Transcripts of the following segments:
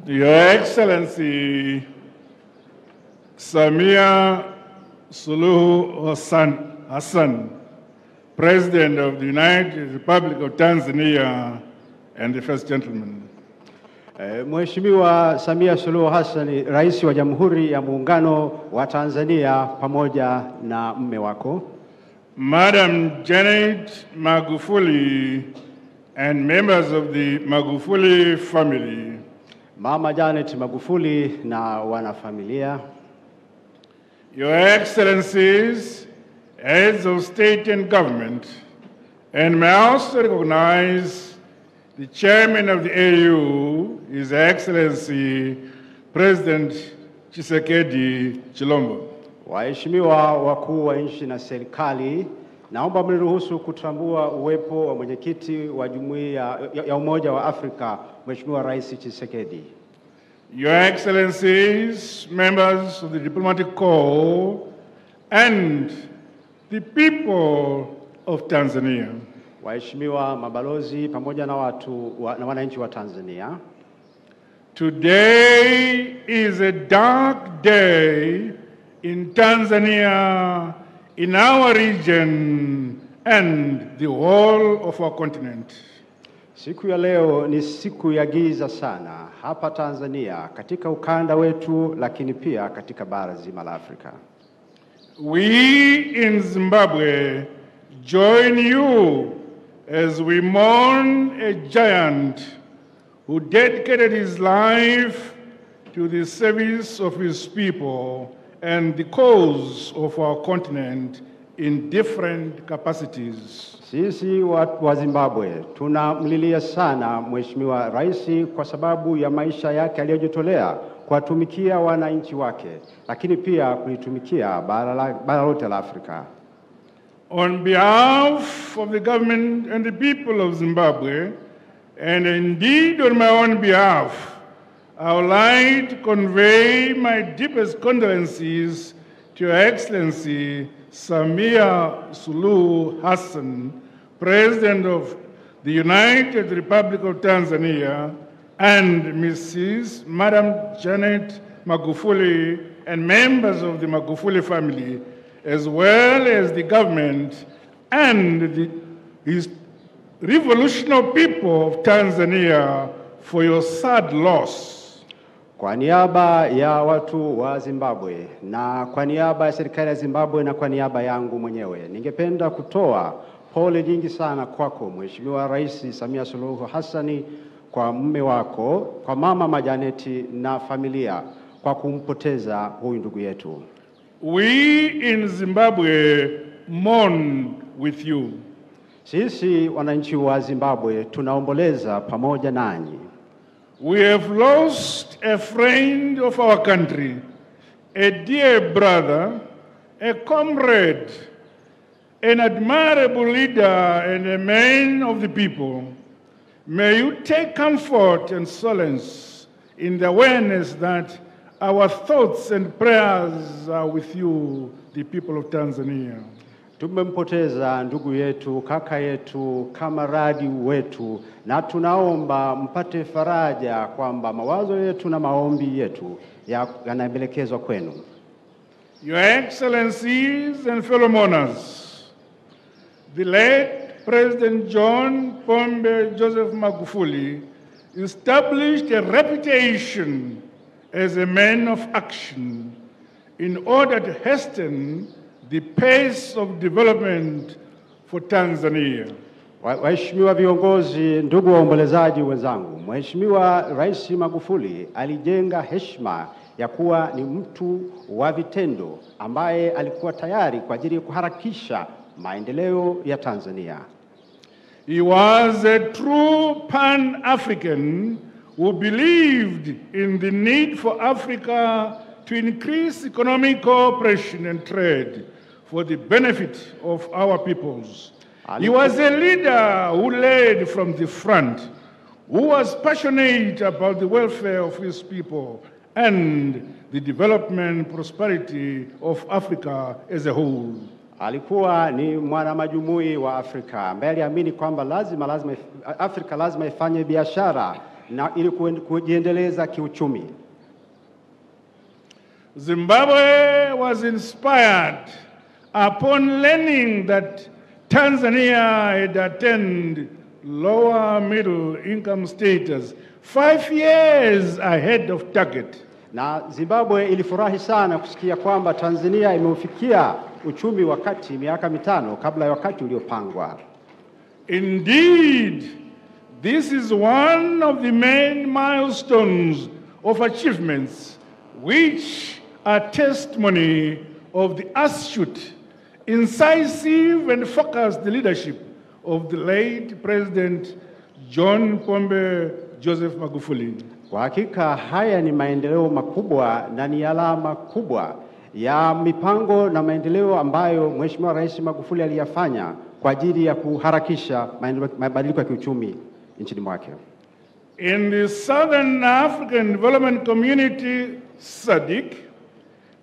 Your Excellency Samia Suluhu Hassan, President of the United Republic of Tanzania and the First Gentleman. Mheshimiwa Samia Suluhu Hassan, Rais wa Jamhuri ya Muungano wa Tanzania pamoja na mme wako. Madam Janet Magufuli and members of the Magufuli family. Mama Janet Magufuli na wanafamilia. Your Excellencies, heads of state and government, and may I also recognize the chairman of the AU, His Excellency President Tshisekedi Chilombo. Waheshimiwa wakuu wa nchi na serikali, naomba mniruhusu kutambua uwepo wa mwenyekiti wa Jumuiya ya Umoja wa Afrika, Mheshimiwa Rais Tshisekedi. Your Excellencies, members of the diplomatic corps, and the people of Tanzania. Waheshimiwa mabalozi pamoja na wananchi wa Tanzania. Today is a dark day in Tanzania, in our region, and the whole of our continent. Siku ya leo ni siku ya giza sana hapa Tanzania, katika ukanda wetu, lakini pia katika bara zima la Afrika. We in Zimbabwe join you as we mourn a giant who dedicated his life to the service of his people and the cause of our continent in different capacities. Sisi wa Zimbabwe tunamlilia sana Mheshimiwa Rais kwa sababu ya maisha yake aliyojitolea kuwatumikia wananchi wake, lakini pia kulitumikia bara lote la Afrika. On behalf of the government and the people of Zimbabwe, and indeed on my own behalf, I would like to convey my deepest condolences to Your Excellency Samia Suluhu Hassan, President of the United Republic of Tanzania, and Mrs. Madam Janet Magufuli and members of the Magufuli family, as well as the government and his revolutionary people of Tanzania for your sad loss. Kwa niaba ya watu wa Zimbabwe na kwa niaba ya serikali ya Zimbabwe na kwa niaba yangu mwenyewe, ningependa kutoa pole nyingi sana kwako Mheshimiwa Rais Samia Suluhu Hassan, kwa mume wako, kwa mama Janeti na familia kwa kumpoteza huyu ndugu yetu. We in Zimbabwe mourn with you. Sisi wananchi wa Zimbabwe tunaomboleza pamoja nanyi. We have lost a friend of our country, a dear brother, a comrade, an admirable leader, and a man of the people. May you take comfort and solace in the awareness that our thoughts and prayers are with you, the people of Tanzania. Tumempoteza ndugu yetu, kaka yetu, kamaradi wetu, na tunaomba mpate faraja kwamba mawazo yetu na maombi yetu yanaelekezwa kwenu. Your Excellencies and fellow mourners, the late President John Pombe Joseph Magufuli established a reputation as a man of action in order to hasten the pace of development for Tanzania. Waheshimiwa viongozi, ndugu waombolezaji wenzangu, Mheshimiwa Rais Magufuli alijenga heshima ya kuwa ni mtu wa vitendo ambaye alikuwa tayari kwa ajili ya kuharakisha maendeleo ya Tanzania. He was a true Pan-African who believed in the need for Africa to increase economic cooperation and trade for the benefit of our peoples. He was a leader who led from the front, who was passionate about the welfare of his people and the development and prosperity of Africa as a whole. Alikuwa ni mwanamajumui wa Afrika ambaye aliamini kwamba Afrika lazima ifanye biashara na ili kujiendeleza kiuchumi. Zimbabwe was inspired upon learning that Tanzania had attained lower middle income status 5 years ahead of target. Na Zimbabwe ilifurahi sana kusikia kwamba Tanzania imeufikia uchumi wakati miaka 5 kabla ya wakati uliopangwa. Indeed, this is one of the main milestones of achievements which are testimony of the astute, incisive and focused leadership of the late President John Pombe Joseph Magufuli. Kwa hakika haya ni maendeleo makubwa na ni alama kubwa ya mipango na maendeleo ambayo Mheshimiwa Rais Magufuli aliyafanya kwa ajili ya kuharakisha mabadiliko ya kiuchumi nchini mwake. In the Southern African Development Community SADC,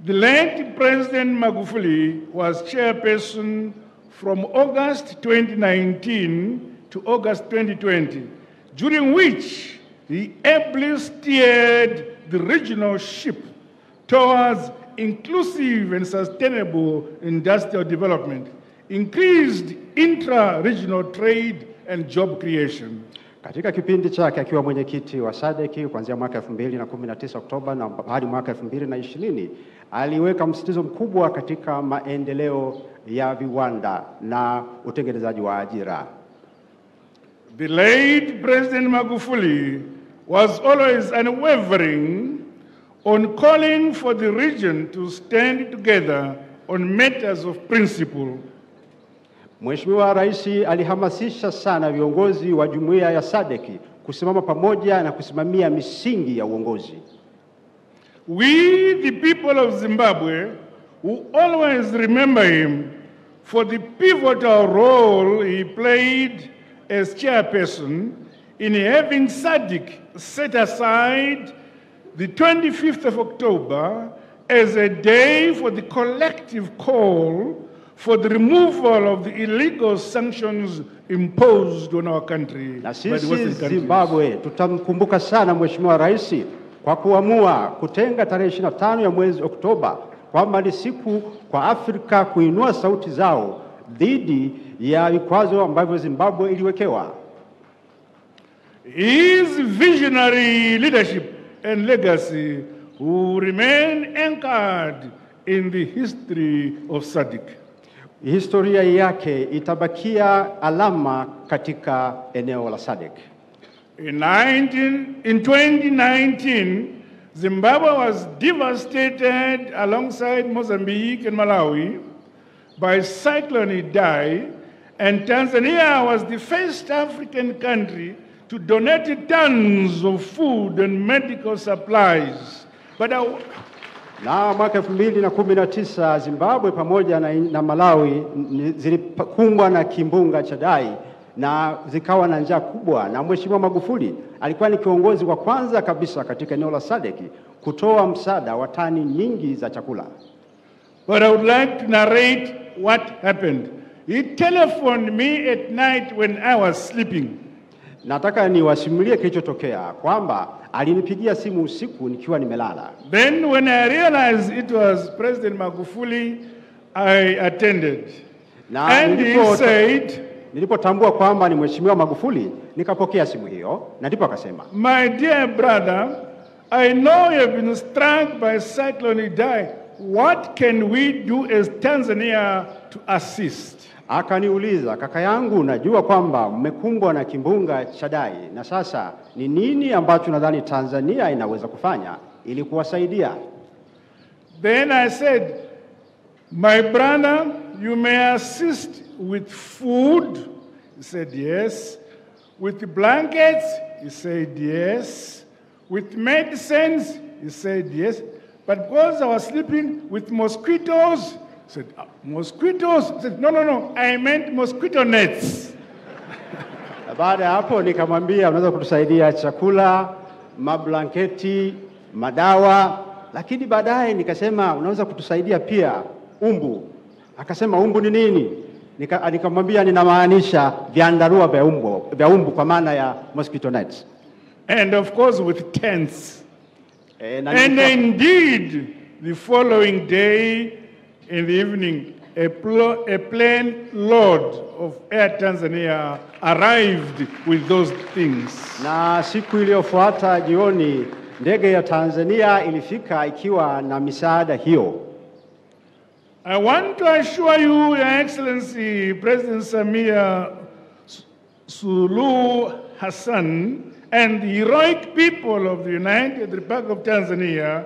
the late President Magufuli was chairperson from August 2019 to August 2020, during which he ably steered the regional ship towards inclusive and sustainable industrial development, increased intra-regional trade and job creation. Katika kipindi chake akiwa mwenyekiti wa SADC kuanzia mwaka 2019 Oktoba na hadi mwaka 2020, aliweka msitizo mkubwa katika maendeleo ya viwanda na utengenezaji wa ajira. The late President Magufuli was always unwavering on calling for the region to stand together on matters of principle. Mheshimiwa Rais alihamasisha sana viongozi wa jumuiya ya SADC kusimama pamoja na kusimamia misingi ya uongozi. We, the people of Zimbabwe, will always remember him for the pivotal role he played as chairperson in having SADC set aside the 25th of October as a day for the collective call for the removal of the illegal sanctions imposed on our country by the Western countries. Zimbabwe tutamkumbuka sana Mheshimiwa Rais kwa kuamua kutenga tarehe 25 ya mwezi Oktoba kwamba ni siku kwa Afrika kuinua sauti zao dhidi ya vikwazo ambavyo Zimbabwe iliwekewa. His visionary leadership and legacy will remain anchored in the history of SADC. Historia yake itabakia alama katika eneo la SADC. In 2019, Zimbabwe was devastated alongside Mozambique and Malawi by Cyclone Idai, and Tanzania was the first African country to donate tons of food and medical supplies. Na mwaka 2019 Zimbabwe pamoja na Malawi zilikumbwa na kimbunga cha Idai na zikawa na njaa kubwa, na Mheshimiwa Magufuli alikuwa ni kiongozi wa kwanza kabisa katika eneo la SADC kutoa msaada wa tani nyingi za chakula. But I would like to narrate what happened. He telephoned me at night when I was sleeping. Nataka niwasimulie kilichotokea kwamba alinipigia simu usiku nikiwa nimelala. Then when I realized it was President Magufuli, I attended. And he said, nilipotambua kwamba ni Mheshimiwa Magufuli, nikapokea simu hiyo na ndipo akasema, "My dear brother, I know you have been struck by Cyclone Idai. What can we do as Tanzania to assist?" Akaniuliza, kaka yangu, najua kwamba mmekumbwa na kimbunga cha Idai, na sasa ni nini ambacho nadhani Tanzania inaweza kufanya ili kuwasaidia? Then I said, "My brother, you may assist with food." He said, "Yes." With blankets? He said, "Yes." With medicines? He said, "Yes." But because I was sleeping with mosquitoes, he said, "Mosquitoes?" I said, No, I meant mosquito nets. Baada ya hapo nikamwambia, unaweza kutusaidia chakula, mablanketi, madawa, lakini baadaye nikasema unaweza kutusaidia pia umbu. Akasema umbu ni nini? Nikamwambia ninamaanisha vyandarua vya umbu kwa maana ya mosquito nets. And of course with tents. And indeed, the following day in the evening, a plane load of Air Tanzania arrived with those things. Na siku iliyofuata jioni, ndege ya Tanzania ilifika ikiwa na misaada hiyo. I want to assure you, Your Excellency, President Samia Suluhu Hassan, and the heroic people of the United Republic of Tanzania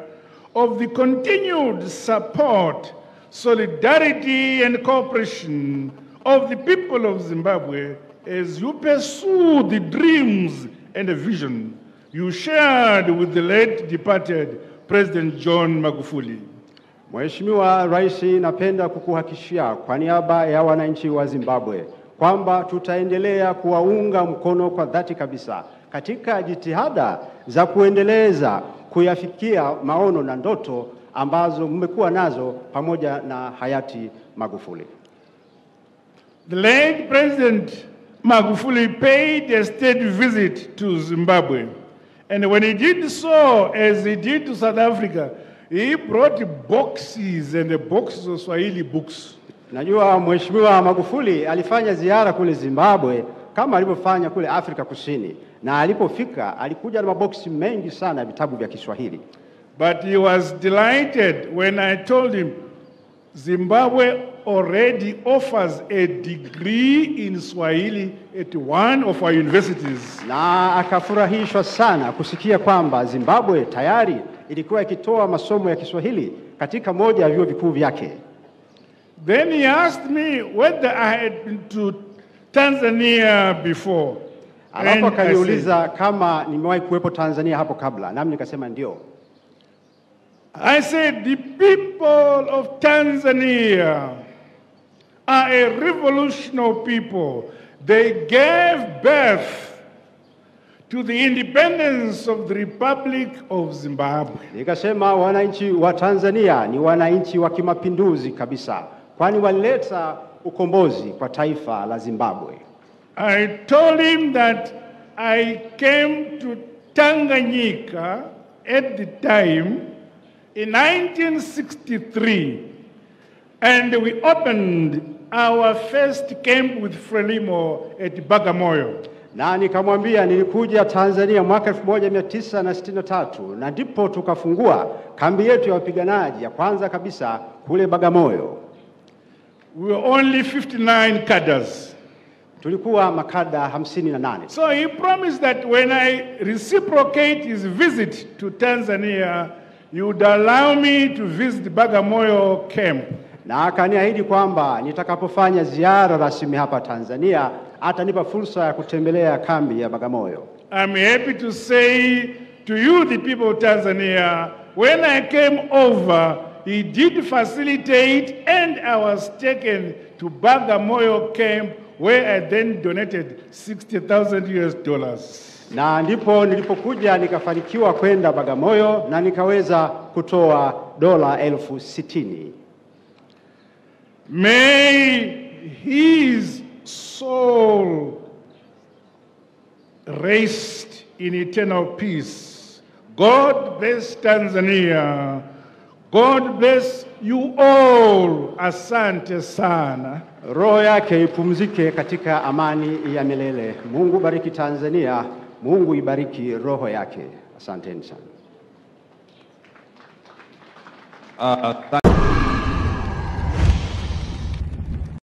of the continued support, solidarity, and cooperation of the people of Zimbabwe as you pursue the dreams and the vision you shared with the late departed President John Magufuli. Mheshimiwa Rais, napenda kukuhakikishia kwa niaba ya wananchi wa Zimbabwe kwamba tutaendelea kuwaunga mkono kwa dhati kabisa katika jitihada za kuendeleza kuyafikia maono na ndoto ambazo mmekuwa nazo pamoja na hayati Magufuli. The late President Magufuli paid a state visit to Zimbabwe, and when he did so, as he did to South Africa, he brought boxes and boxes of Swahili books. Najua Mheshimiwa Magufuli alifanya ziara kule Zimbabwe kama alivyofanya kule Afrika Kusini, na alipofika alikuja na maboksi mengi sana vitabu vya Kiswahili. But he was delighted when I told him Zimbabwe already offers a degree in Swahili at one of our universities. Na akafurahishwa sana kusikia kwamba Zimbabwe tayari ilikuwa ikitoa masomo ya Kiswahili katika moja ya vyuo vikuu vyake. Then he asked me whether I had been to Tanzania before. Alafu akaniuliza kama nimewahi kuwepo Tanzania hapo kabla, nami nikasema ndio. I said the people of Tanzania are a revolutionary people. They gave birth to the independence of the Republic of Zimbabwe. Nikasema wananchi wa Tanzania ni wananchi wa kimapinduzi kabisa, kwani walileta ukombozi kwa taifa la Zimbabwe. I told him that I came to Tanganyika at the time in 1963, and we opened our first camp with Frelimo at Bagamoyo. Na nikamwambia nilikuja Tanzania mwaka 1963 na ndipo tukafungua kambi yetu ya wapiganaji ya kwanza kabisa kule Bagamoyo. We were only 59 cadres. Tulikuwa makada 58. So he promised that when I reciprocate his visit to Tanzania, you would allow me to visit Bagamoyo camp. Na akaniahidi kwamba nitakapofanya ziara rasmi hapa Tanzania atanipa fursa ya kutembelea kambi ya Bagamoyo. I'm happy to say to you, the people of Tanzania, when I came over, he did facilitate, and I was taken to Bagamoyo camp, where I then donated $60,000. Na ndipo nilipokuja nikafanikiwa kwenda Bagamoyo na nikaweza kutoa $60,000. May his soul rest in eternal peace. God bless Tanzania. God bless you all. Asante sana. Roho yake ipumzike katika amani ya milele. Mungu bariki Tanzania. Mungu ibariki roho yake. Asanteni sana.